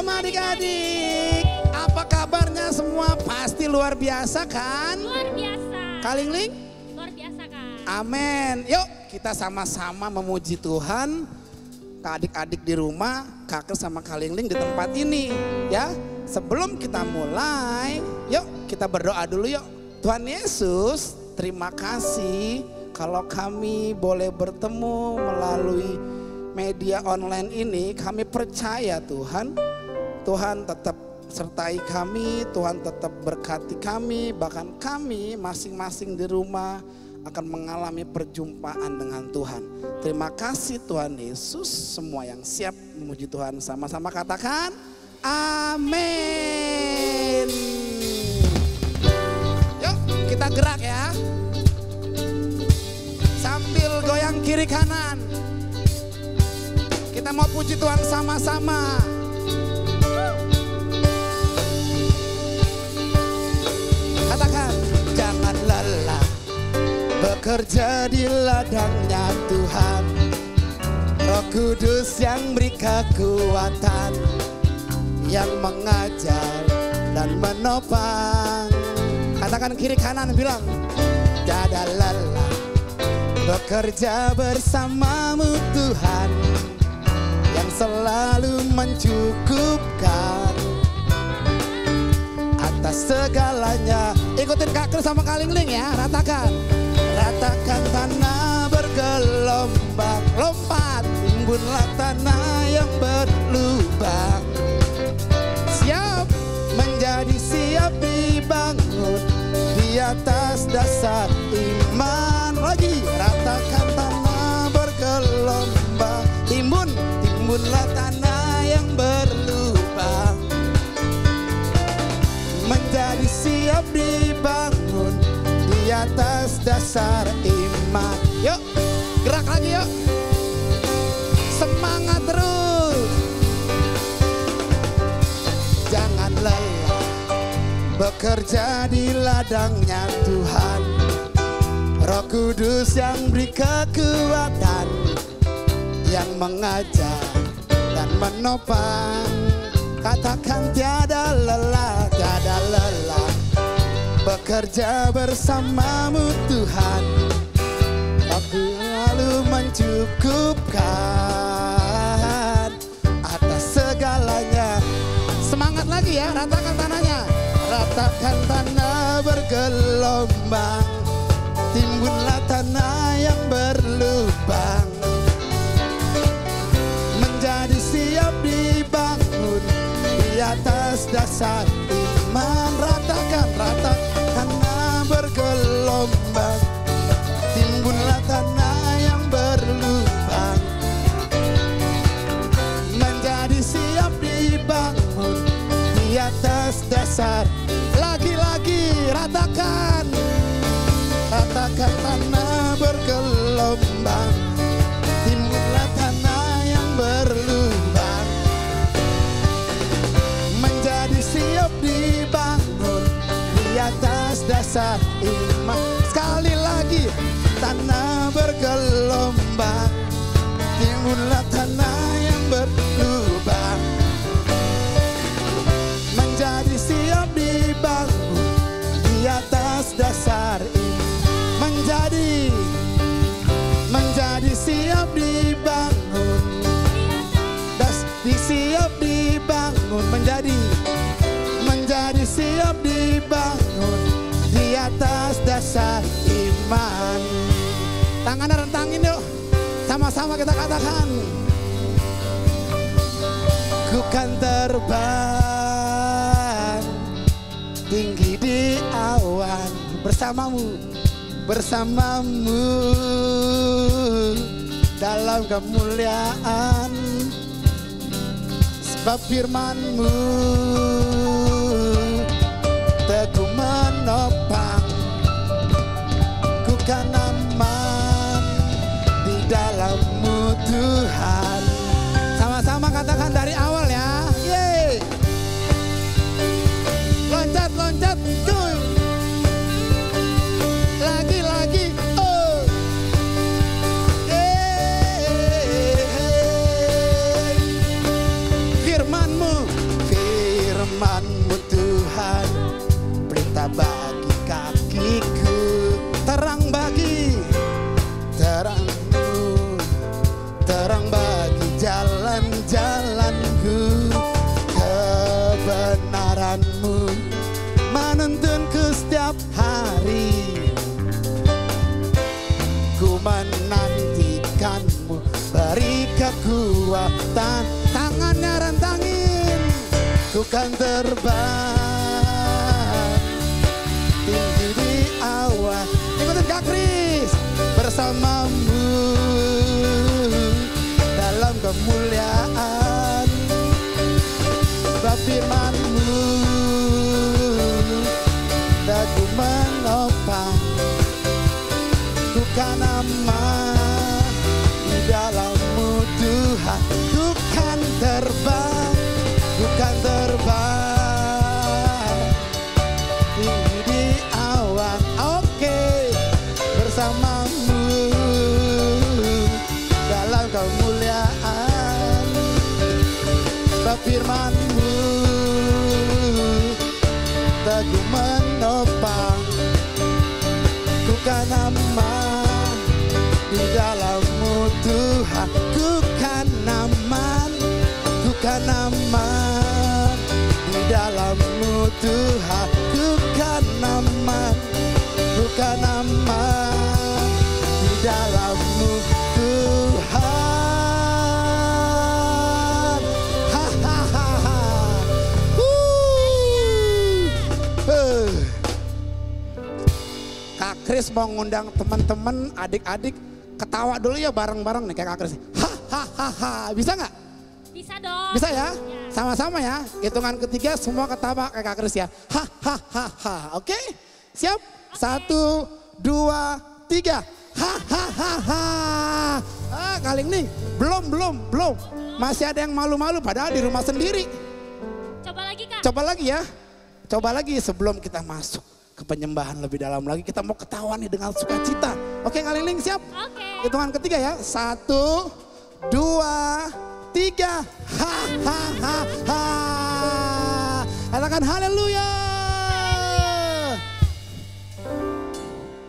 Shalom adik-adik. Apa kabarnya semua? Pasti luar biasa kan? Luar biasa. Kalingling? Luar biasa kan? Amin. Yuk kita sama-sama memuji Tuhan. Adik-adik di rumah, Kakek sama Kalingling di tempat ini ya. Sebelum kita mulai, yuk kita berdoa dulu yuk. Tuhan Yesus, terima kasih kalau kami boleh bertemu melalui media online ini. Kami percaya Tuhan, Tuhan tetap sertai kami, Tuhan tetap berkati kami. Bahkan kami masing-masing di rumah akan mengalami perjumpaan dengan Tuhan. Terima kasih Tuhan Yesus. Semua yang siap memuji Tuhan sama-sama katakan amin. Yuk kita gerak ya. Sambil goyang kiri kanan. Kita mau puji Tuhan sama-sama. Katakan jangan lelah bekerja di ladangnya Tuhan. Roh Kudus yang beri kekuatan, yang mengajar dan menopang. Katakan kiri kanan bilang, tiada lelah bekerja bersamamu Tuhan, yang selalu mencukupkan atas segalanya. Ikutin Kakek sama Kalingling ya, ratakan. Ratakan tanah bergelombang, lompat, timbunlah tanah yang berlubang. Siap menjadi siap dibangun di atas dasar iman. Lagi ratakan tanah bergelombang, timbunlah tanah yang berlubang. Menjadi siap dibangun di atas dasar iman. Yuk gerak lagi yuk. Semangat terus. Jangan lelah bekerja di ladangnya Tuhan. Roh Kudus yang beri kekuatan, yang mengajar dan menopang. Katakan tiada lelah, tiada lelah bekerja bersamamu Tuhan. Aku lalu mencukupkan atas segalanya. Semangat lagi ya, ratakan tanahnya. Ratakan tanah bergelombang, timbunlah tanah yang berlubang. Menjadi siap dibangun di atas dasar iman. Ratakan tanah bergelombang, timbunlah tanah yang berlubang. Menjadi siap dibangun di atas dasar. Lagi-lagi ratakan. Ratakan tanah bergelombang, timbunlah tanah yang berlubang. Menjadi siap dibangun di atas dasar iman. Sekali lagi, tanah bergelombang, timbunlah tanah yang berlubang. Menjadi siap dibangun di atas dasar iman. Menjadi siap dibangun, siap dibangun. Menjadi siap dibangun di atas dasar iman. Tangannya rentangin yuk, sama-sama kita katakan. Ku kan terbang tinggi di awan bersamamu dalam kemuliaan. Sebab firman-Mu teguh menopang. Ku kan aman di dalam-Mu Tuhan. Sama-sama katakan dari awal ya. Yeay. Loncat, cuy. Lagi. Oh. Yeay. Firman-Mu terang bagi terangmu, terang bagi jalan-jalanku. Kebenaranmu menuntunku setiap hari. Ku menantikanmu, beri kekuatan. Tangannya rentangin, ku kan terbang tinggi di awan. Ikutin Kak Kris, bersamamu dalam kemuliaan. Sebab firman-Mu daku menopang. Ku kan aman di dalam-Mu Tuhan. Ku kan terbang, ku kan terbang tinggi di awan. Oke, bersama-Mu dalam kemuliaan. Sebab firman-Mu teguh menopang. Ku kan aman di dalam-Mu Tuhan. Ku kan aman, ku kan aman di dalam-Mu Tuhan. Ku kan aman, ku kan aman di dalam-Mu Tuhan. Hahaha. Kak Kris mau ngundang teman-teman, adik-adik ketawa dulu ya bareng-bareng nih kayak Kak Kris. Hahaha, bisa nggak? Bisa dong. Bisa ya? Ya. Sama-sama ya. Hitungan ketiga semua ketawa kayak Kak Kris ya. Hahaha. Oke? Siap? 1, 2, 3. Hahaha. Kaling nih. Belum. Masih ada yang malu-malu padahal di rumah sendiri. Coba lagi Kak. Coba lagi ya. Coba lagi sebelum kita masuk ke penyembahan lebih dalam lagi. Kita mau ketawa nih dengan sukacita. Oke Kak Ling siap? Oke. Hitungan ketiga ya. 1, 2, 3. Hahaha. Katakan haleluya.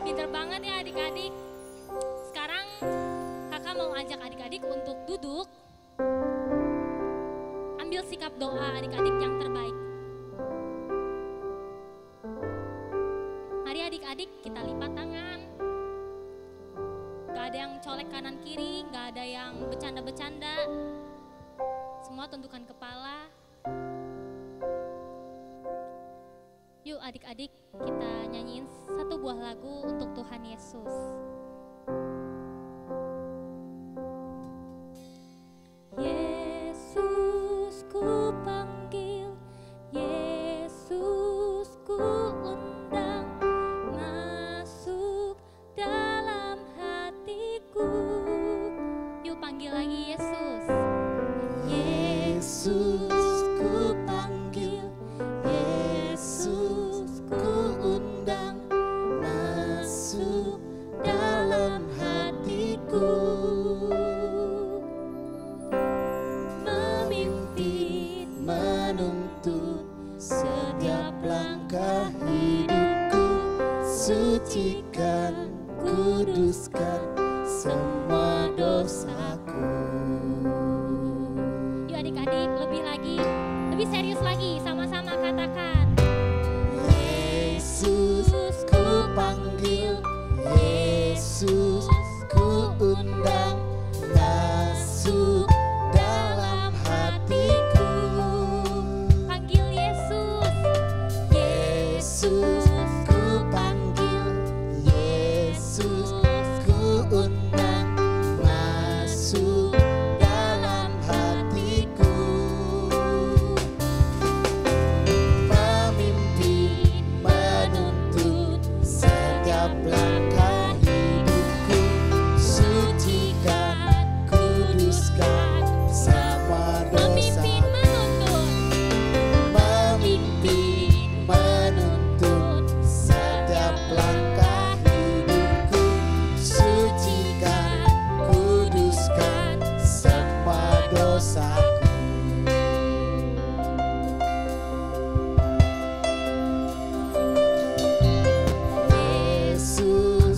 Pinter banget ya adik-adik. Sekarang kakak mau ajak adik-adik untuk duduk. Ambil sikap doa adik-adik yang terbaik. Mari adik-adik kita lipat tangan. Gak ada yang colek kanan kiri, gak ada yang bercanda-bercanda. Semua tundukkan kepala. Yuk adik-adik kita nyanyiin satu buah lagu untuk Tuhan Yesus. Yesus ku panggil, Yesus ku undang, masuk dalam hatiku. Yuk panggil lagi Yesus. Yesus ku panggil, Yesus ku undang, masuk dalam hatiku. Memimpin, menuntun setiap langkah hidupku, sucikan, kuduskan semua dosaku. Yuk adik-adik lebih lagi, lebih serius lagi, sama-sama katakan. Yesus ku panggil, Yesus ku undang, masuk dalam hatiku. Panggil Yesus, Yesus ku panggil, Yesus ku undang, masuk dalam hatiku. Memimpin, menuntun setiap langkah hidupku, sucikan, kuduskan semua dosa. Memimpin, menuntun setiap langkah hidupku, sucikan, kuduskan semua dosaku. Yesus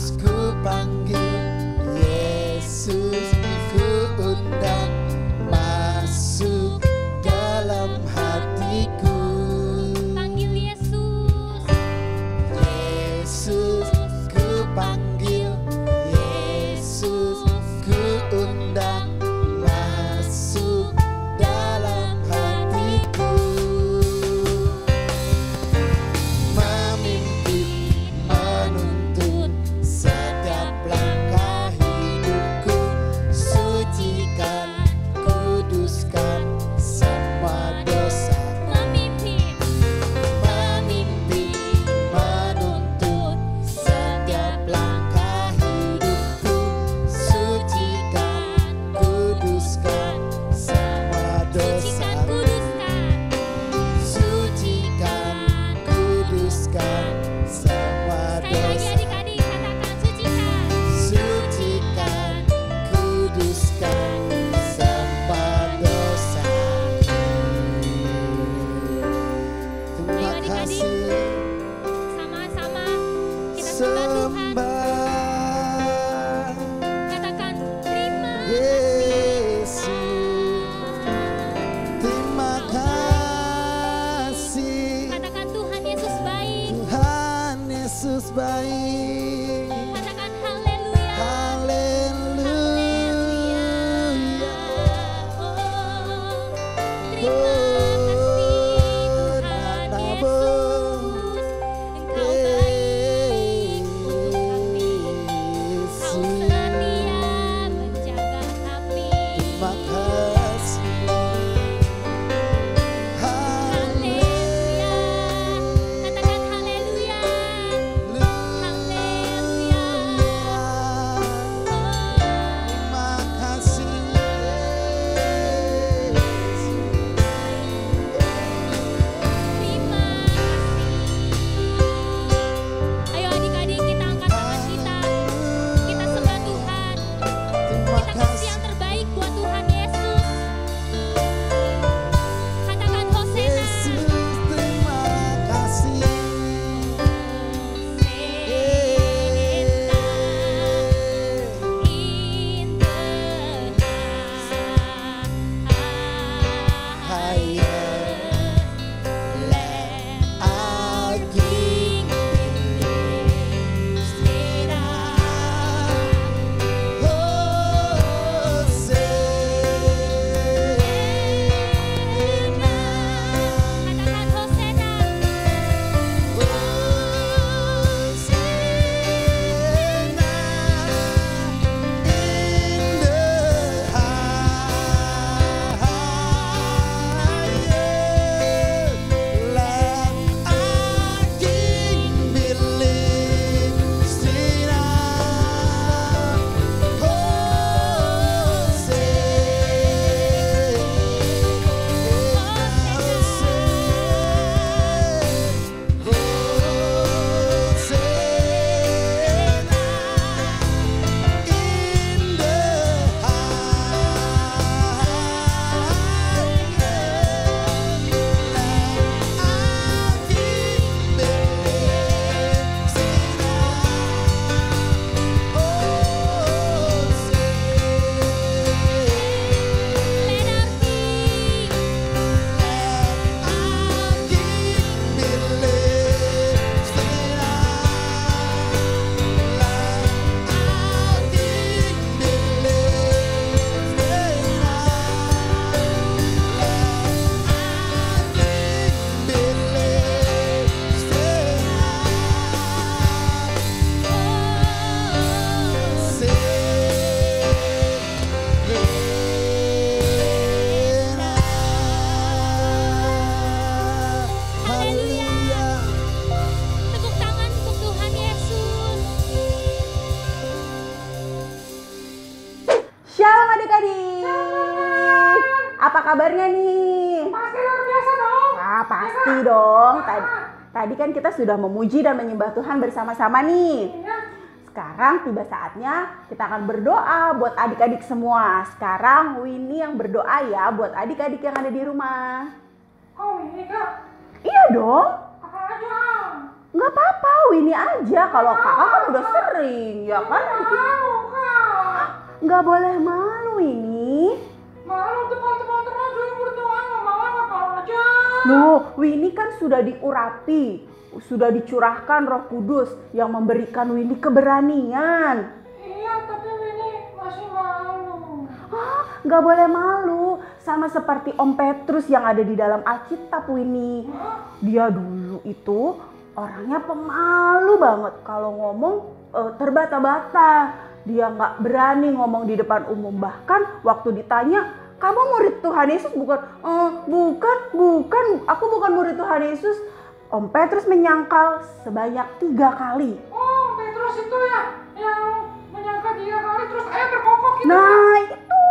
kabarnya nih? Pasti luar biasa dong. Ah, pasti dong. Tadi kan kita sudah memuji dan menyembah Tuhan bersama-sama nih. Iya. Sekarang tiba saatnya kita akan berdoa buat adik-adik semua. Sekarang Winnie yang berdoa ya buat adik-adik yang ada di rumah. Oh ini Kak. Iya dong. Kakak aja. Nggak apa-apa, Winnie aja. Kalau kakak kan udah sering, ya kan? Malu Kak. Nggak boleh malu ini. Malu teman-teman terus yang berdoa nggak mau kakak aja. Loh, Winnie kan sudah diurapi, sudah dicurahkan Roh Kudus yang memberikan Winnie keberanian. Iya tapi ini masih malu. Nggak boleh malu, sama seperti Om Petrus yang ada di dalam Alkitab Winnie. Dia dulu itu orangnya pemalu banget, kalau ngomong terbata-bata. Dia nggak berani ngomong di depan umum, bahkan waktu ditanya, kamu murid Tuhan Yesus bukan? Bukan, aku bukan murid Tuhan Yesus. Om Petrus menyangkal sebanyak 3 kali. Oh Petrus itu ya yang menyangka 3 kali terus berkokok gitu. Nah itu.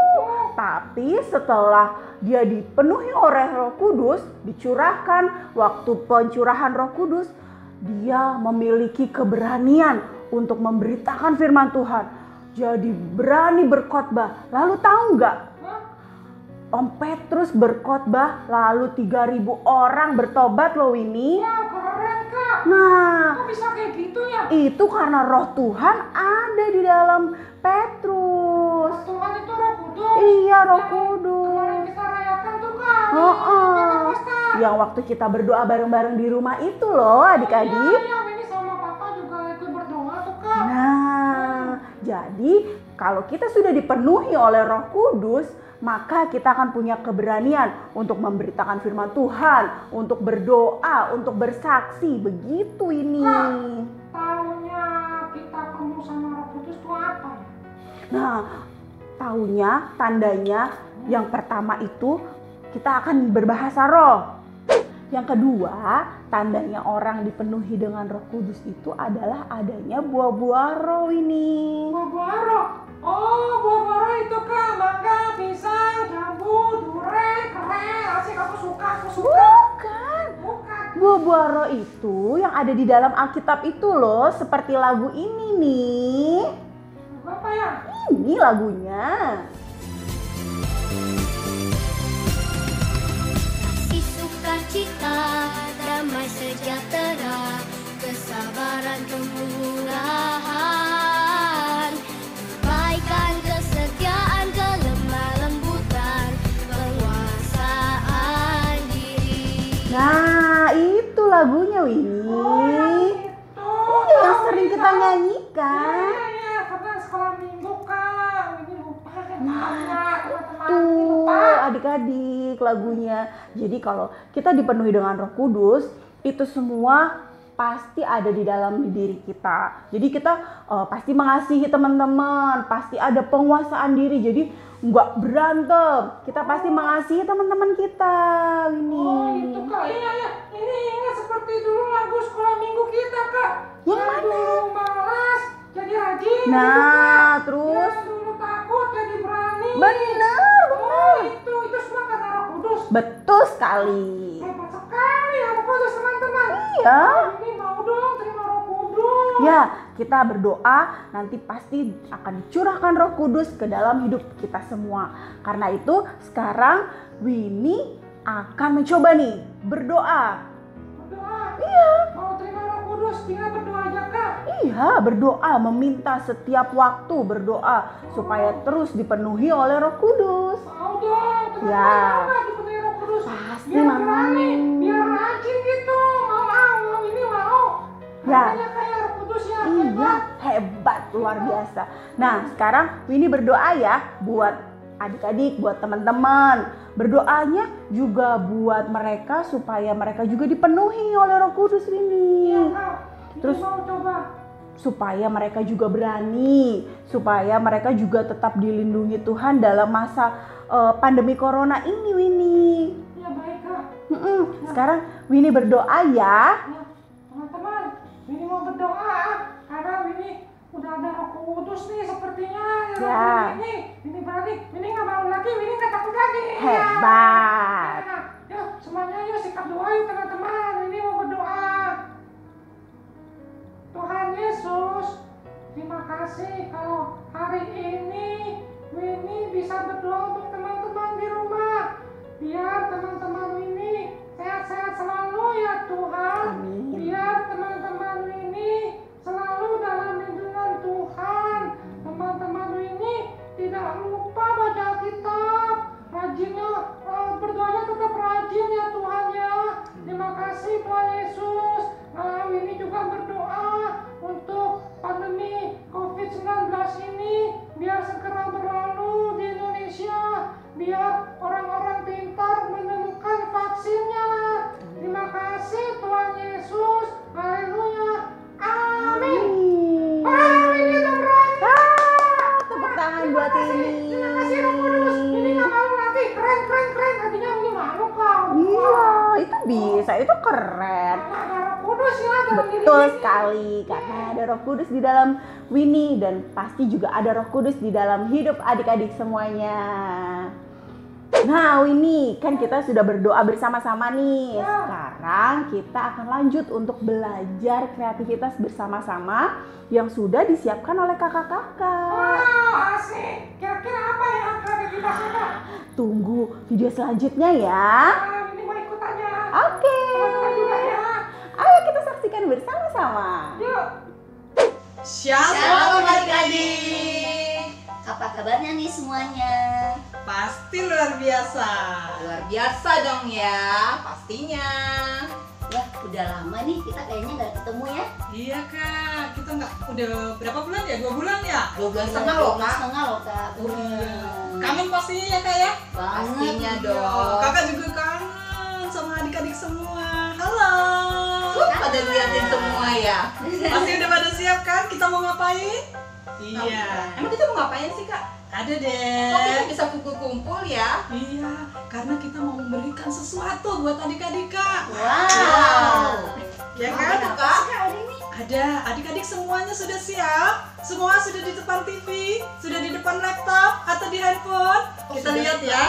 Tapi setelah dia dipenuhi oleh Roh Kudus, dicurahkan waktu pencurahan Roh Kudus, dia memiliki keberanian untuk memberitakan firman Tuhan. Jadi berani berkhotbah. Lalu tahu nggak? Om Petrus berkhotbah lalu 3.000 orang bertobat loh ini. Wah keren Kak. Nah, Kok bisa kayak gitu ya? itu karena Roh Tuhan ada di dalam Petrus. Tuhan itu Roh Kudus. Iya, Roh Yang Kudus. kemarin kita rayakan tuh Kak. Oh, yang waktu kita berdoa bareng-bareng di rumah itu loh adik-adik. Iya, ini sama Papa juga ikut berdoa tuh Kak. Nah, jadi kalau kita sudah dipenuhi oleh Roh Kudus, maka kita akan punya keberanian untuk memberitakan firman Tuhan, untuk berdoa, untuk bersaksi. Begitu ini. Taunya kita penuh sama Roh Kudus itu apa ya? Nah, taunya, tandanya yang pertama itu kita akan berbahasa roh. Yang kedua, tandanya orang dipenuhi dengan Roh Kudus itu adalah adanya buah-buah roh ini. Buah-buah roh. Oh, buah-buah roh itu Kak, mangga, pisang, jambu, durian, keren. Asik, aku suka. Bukan. Bukan. Buah-buah roh itu yang ada di dalam Alkitab itu loh, seperti lagu ini nih. Apa ya? Ini lagunya. Kasih sukacita, damai sejahtera, kesabaran kemurahan, kebaikan, kesetiaan, kelemah lembutan, penguasaan diri. Nah, itu lagunya Winnie. Ini yang sering kita nyanyikan. Iya, karena sekolah minggu Kak. Ini lupa. Tuh, adik-adik lagunya. Jadi kalau kita dipenuhi dengan Roh Kudus, itu semua pasti ada di dalam diri kita. Jadi kita pasti mengasihi teman-teman, pasti ada penguasaan diri. Jadi nggak berantem. Kita pasti mengasihi teman-teman kita. Ini. Oh itu Kak, iya. Ini ingat seperti dulu lagu sekolah minggu kita Kak. Yang mana? Dulu malas, jadi rajin. Nah, terus. Yang dulu takut, jadi berani. Benar. Oh itu semua karena Roh Kudus. Betul sekali. Hebat sekali ya Roh Kudus teman-teman. Iya. Ini mau dong terima Roh Kudus. Ya, kita berdoa nanti pasti akan dicurahkan Roh Kudus ke dalam hidup kita semua. Karena itu sekarang Winnie akan mencoba nih berdoa. Berdoa. Iya. Mau terima Roh Kudus, tinggal berdoa aja Kak. Iya, berdoa, meminta setiap waktu berdoa supaya terus dipenuhi oleh Roh Kudus. Mau dong, terima Ya. Kak dipenuhi Roh Kudus. Pasti, biar Mama. berani, biar rajin gitu. Mau ini mau. Ya. Katanya kayak Roh Kudus ya. Iya, hebat, luar biasa. Nah, sekarang Winnie berdoa ya buat adik-adik, buat teman-teman. Berdoanya juga buat mereka supaya mereka juga dipenuhi oleh Roh Kudus Iya ini. Kak. Terus Mau coba. supaya mereka juga berani, supaya mereka juga tetap dilindungi Tuhan dalam masa pandemi corona ini, Winnie. Ya baik Kak. Sekarang Winnie berdoa ya. Ya, teman-teman, Winnie mau berdoa karena Winnie udah ada Roh Kudus nih sepertinya. Ya. Winnie berani, Winnie nggak malu lagi, Winnie nggak takut lagi. nih. Hebat. Yuk, semuanya yuk sikat doa yuk teman-teman. Ini mau berdoa. Tuhan Yesus, terima kasih kalau hari ini Winnie bisa berdoa untuk teman-teman di rumah. Biar teman-teman Winnie sehat-sehat selalu ya Tuhan. Amin. Biar teman-teman Winnie selalu dalam lindungan Tuhan. Teman-teman Winnie tidak lupa baca Alkitab. Rajinnya, berdoanya tetap rajin ya Tuhan ya. Terima kasih Tuhan Yesus. Winnie juga berdoa untuk pandemi COVID-19 ini biar segera berlalu di Indonesia. Biar orang-orang pintar menemukan vaksinnya. Terima kasih Tuhan Yesus. Haleluya. Amin. Winnie udah berani. Tepuk tangan buat ini. Terima kasih Roh Kudus. Ini nggak malu nanti. Keren. Artinya ini malu kau. Iya, itu bisa, itu keren. Ada Roh Kudus ya dalam diri Betul Winnie. sekali, karena ada Roh Kudus di dalam Winnie dan pasti juga ada Roh Kudus di dalam hidup adik-adik semuanya. Nah, Winnie, kan kita sudah berdoa bersama-sama nih. Sekarang kita akan lanjut untuk belajar kreativitas bersama-sama yang sudah disiapkan oleh kakak-kakak. Wow, asik. Kira-kira apa ya kreativitasnya Kak? Tunggu video selanjutnya ya. Ini mau ikutannya. Oke. Teman-teman juga ya. Ayo kita saksikan bersama-sama. Yuk. Shalom adik-adik. Apa kabarnya nih semuanya? Pasti luar biasa. Luar biasa dong ya, pastinya. Wah, udah lama nih kita kayaknya nggak ketemu ya. Iya kak, kita nggak udah berapa bulan ya? 2 bulan ya? 2 bulan setengah loh kak. 2 bulan setengah loh kak. Oh iya. Kangen pastinya ya kak ya? Pastinya Iya, dong. kakak juga kangen sama adik-adik semua. Halo. Pada liatin semua ya. Pasti udah pada siap kan? Kita mau ngapain? Iya. Emang kita mau ngapain sih kak? Ada deh. Kok kita bisa kumpul-kumpul ya? Iya, karena kita mau memberikan sesuatu buat adik-adik kak. Wow. Ya Apa kan? tuh, Kak? Hari ini? Ada, adik-adik semuanya sudah siap? Semua sudah di depan TV? Sudah di depan laptop? Atau di handphone? Kita sudah, lihat Kak. ya.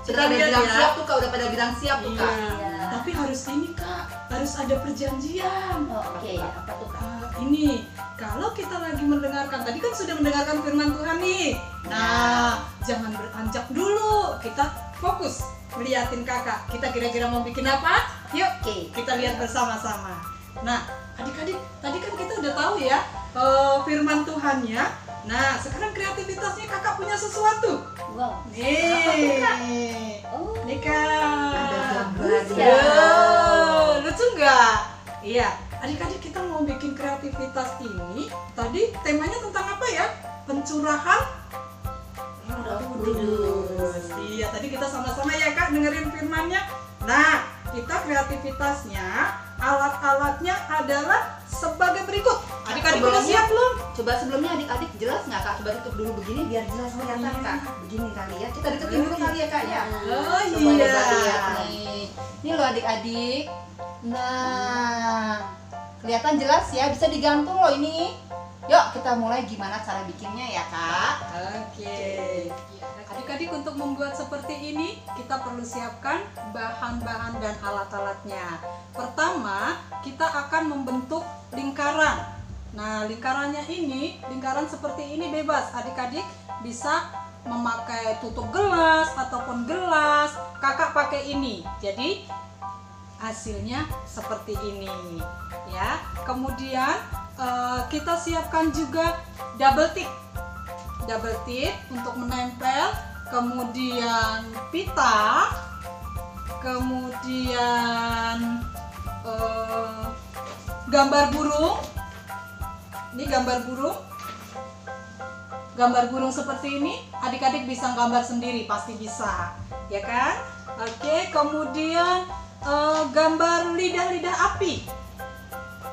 Sudah Kita lihat bilang ya. siap tuh kak, udah pada bilang siap tuh kak. Iya. Tapi harus ini kak, harus ada perjanjian. Oh, oke, apa tuh kak? Ini, kalau kita lagi mendengarkan, tadi kan sudah mendengarkan firman Tuhan nih. Nah, jangan beranjak dulu. Kita fokus meliatin kakak. Kita kira-kira mau bikin apa? Yuk, Oke. kita lihat bersama-sama. Nah, adik-adik, tadi kan kita udah tahu ya firman Tuhannya. Nah, sekarang kreativitasnya kakak punya sesuatu. Wow. Nih, Oh, nih kak. ada gambar Ya, ya. lucu nggak? Iya, adik-adik kita mau bikin kreativitas ini. Tadi temanya tentang apa ya? Pencurahan Roh Kudus. Iya, tadi kita sama-sama ya kak dengerin firmannya. Nah, kita kreativitasnya, alat-alatnya adalah sebagai berikut. Adik-adik udah siap belum? Coba sebelumnya adik-adik jelas nggak kak? Coba tutup dulu begini biar jelas kelihatan iya. kak. Begini kali ya. Kita deketin dulu kali ya kak ya. Oh Coba iya. lihat nih. Ini loh adik-adik. Nah, kelihatan jelas ya. Bisa digantung loh ini. Yuk kita mulai gimana cara bikinnya ya kak. Oke. Adik-adik untuk membuat seperti ini kita perlu siapkan bahan-bahan dan alat-alatnya. Pertama, kita akan membentuk lingkaran. Nah, lingkarannya ini, lingkaran seperti ini bebas. Adik-adik bisa memakai tutup gelas ataupun gelas. Kakak pakai ini. Jadi hasilnya seperti ini, ya. Kemudian kita siapkan juga double tip untuk menempel, kemudian pita, kemudian gambar burung. Ini gambar burung seperti ini. Adik-adik bisa gambar sendiri, pasti bisa, ya kan? Oke, kemudian gambar lidah-lidah api.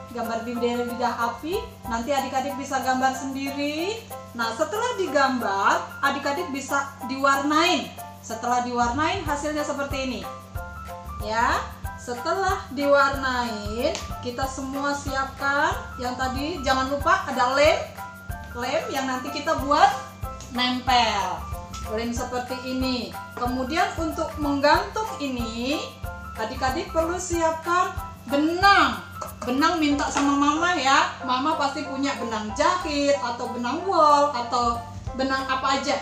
Gambar lidah api, nanti adik-adik bisa gambar sendiri. Nah, setelah digambar, adik-adik bisa diwarnain. Setelah diwarnain, hasilnya seperti ini. Ya, setelah diwarnain, kita semua siapkan yang tadi. Jangan lupa ada lem yang nanti kita buat nempel. Lem seperti ini. Kemudian untuk menggantung ini, adik-adik perlu siapkan benang. Benang minta sama mama ya. Mama pasti punya benang jahit atau benang wol atau benang apa aja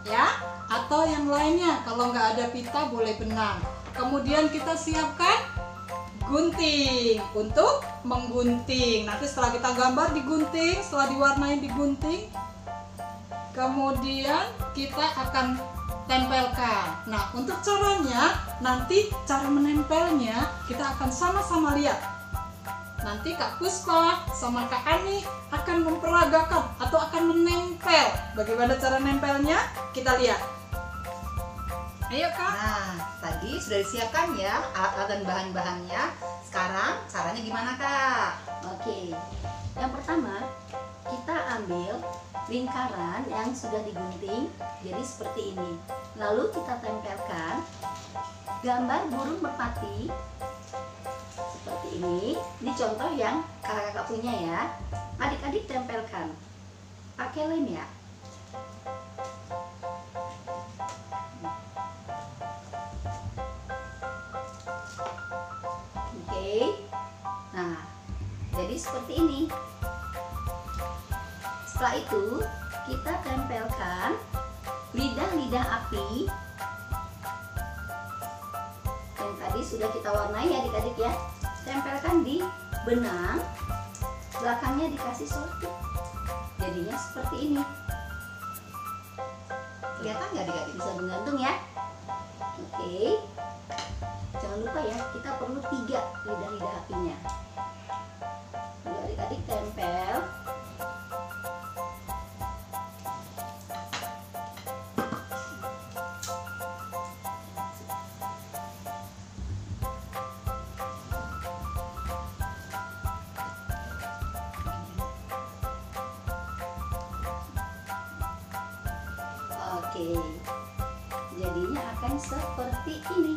ya. Atau yang lainnya, kalau nggak ada pita boleh benang. Kemudian kita siapkan gunting untuk menggunting. Nanti setelah kita gambar digunting, setelah diwarnai digunting. Kemudian kita akan tempelkan. Nah, untuk caranya, nanti cara menempelnya kita akan sama-sama lihat. Nanti Kak Puspa sama Kak Ani akan memperagakan atau akan menempel. Bagaimana cara nempelnya? Kita lihat. Ayo Kak. Nah, tadi sudah disiapkan ya alat dan bahan-bahannya. Sekarang caranya gimana Kak? Oke, yang pertama kita ambil lingkaran yang sudah digunting jadi seperti ini. Lalu kita tempelkan gambar burung merpati seperti ini. Ini contoh yang kakak-kakak punya ya. Adik-adik tempelkan pakai lem ya. Oke. Nah, jadi seperti ini. Setelah itu kita tempelkan lidah-lidah api yang tadi sudah kita warnai ya adik-adik ya. Tempelkan di benang, belakangnya dikasih sortir. Jadinya seperti ini. Kelihatan nggak adik-adik? Bisa menggantung ya. Oke. Jangan lupa ya, kita perlu 3 lidah-lidah apinya. Lalu adik-adik tempel. Oke, jadinya akan seperti ini.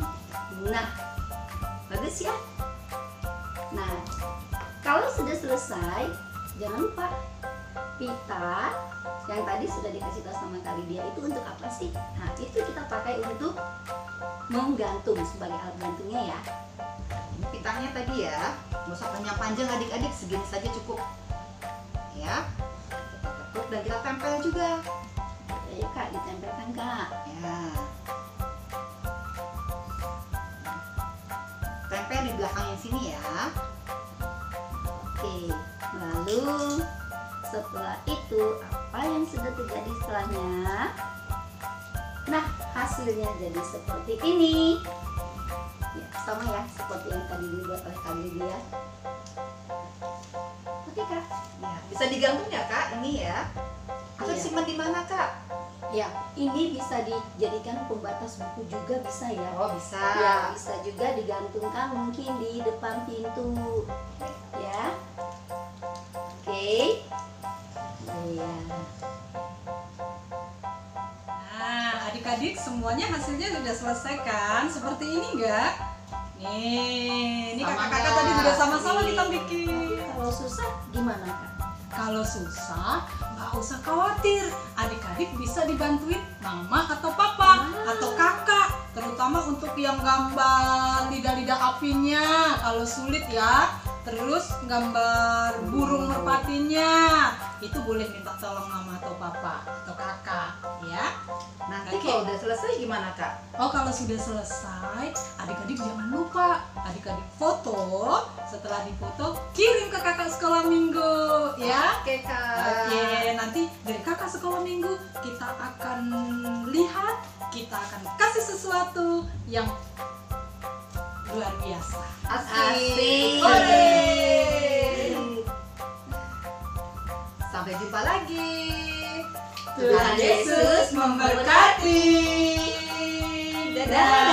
Nah, bagus ya. Nah, kalau sudah selesai, jangan lupa pita yang tadi sudah dikasih tahu sama Kak Lydia itu untuk apa sih? Nah, itu kita pakai untuk menggantung sebagai alat gantungnya ya. Ini pitanya tadi ya, nggak usah panjang-panjang adik-adik, segini saja cukup. Ya, kita tekuk dan kita tempel juga. Ayo Kak, ditempelkan Kak. Ya. Tempel di belakang yang sini ya. Oke, lalu setelah itu apa yang sudah terjadi setelahnya? Nah, hasilnya jadi seperti ini. Ya, sama ya seperti yang tadi dibuat oleh Kak Lydia. Oke Kak. Ya, bisa digantung ya Kak ini ya. Atau Iya. simpan di mana Kak? Ya, ini bisa dijadikan pembatas buku juga bisa ya. Oh bisa. Ya, bisa juga digantungkan mungkin di depan pintu. Ya. Oke. Iya. Nah, adik-adik semuanya hasilnya sudah selesai kan? Seperti ini enggak? Nih, ini Sama kakak-kakak enggak? tadi juga sama-sama Nih. kita bikin. Kalau susah gimana Kak? Kalau susah, nggak usah khawatir. Adik-adik bisa dibantuin mama atau papa atau kakak. Terutama untuk yang gambar lidah-lidah apinya. Kalau sulit ya. Terus gambar burung merpatinya. Itu boleh minta tolong mama atau papa atau kakak ya. Nanti Oke. kalau udah selesai gimana Kak? Oh, kalau sudah selesai, adik-adik jangan lupa, adik-adik foto. Setelah difoto, kirim ke kakak sekolah minggu, ya. Oke Kak. Oke, nanti dari kakak sekolah minggu kita akan lihat, kita akan kasih sesuatu yang luar biasa. Asik. Hore! Sampai jumpa lagi. Tuhan Yesus memberkati. Dadah.